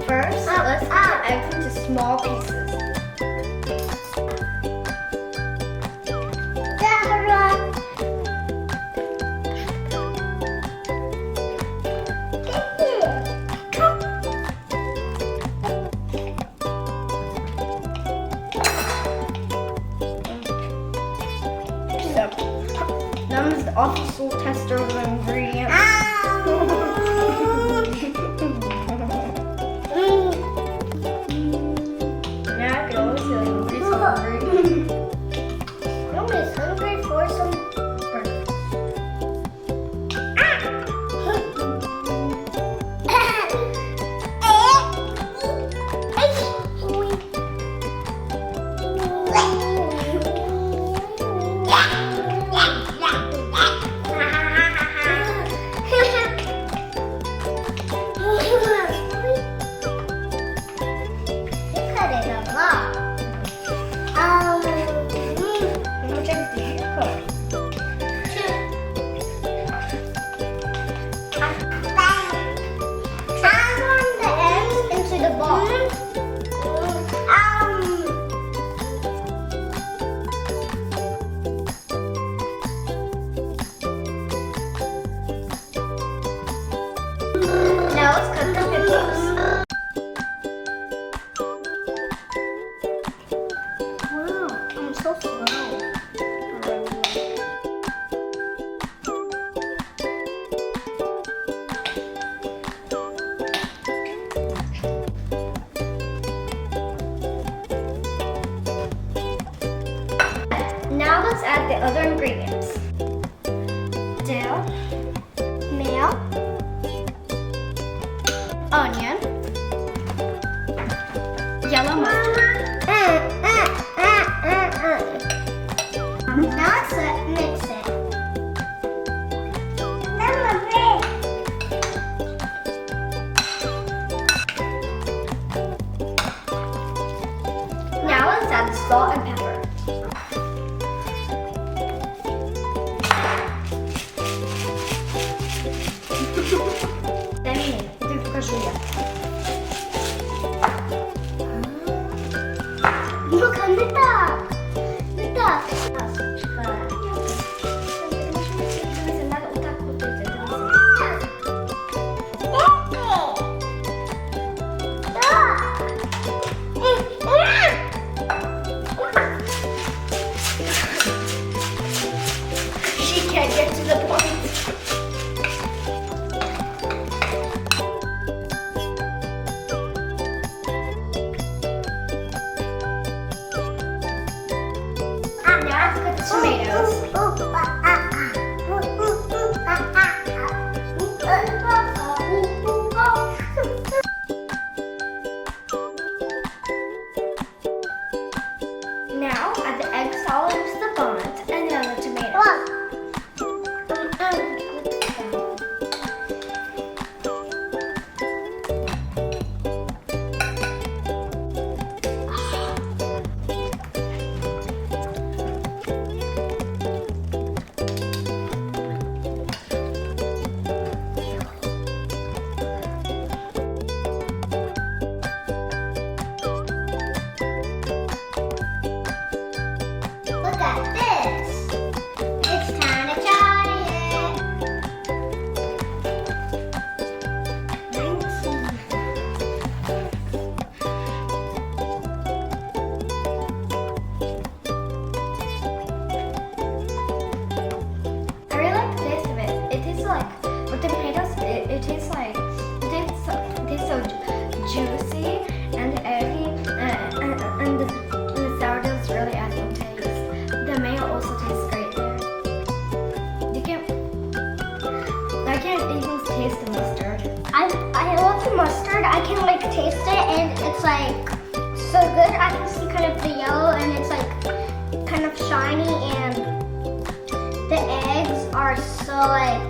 First, let's cut the eggs into small pieces. Num's the official tester of the ingredients. Now I can always feel Num's hungry. Num is hungry for some breakfast. Now let's cut the pickles. Wow, I'm so slow. Now let's add the other ingredients. Dill, mayo, onion, yellow mustard. Now let's mix it. Now let's add salt and pepper. Look, she can't get to the point. Now let's cut the tomatoes. Now add the egg solid into the buns and then the tomatoes. Look at this. It's time to try it. 19. I really like the taste of it. It tastes like, with the potatoes, it tastes like, it tastes so juicy and eggy, and the sourdough is really adding taste. The mayo also tastes great there. I can't even taste the mustard. I love the mustard. I can like taste it and it's like so good. I can see kind of the yellow and it's like kind of shiny and the eggs are so like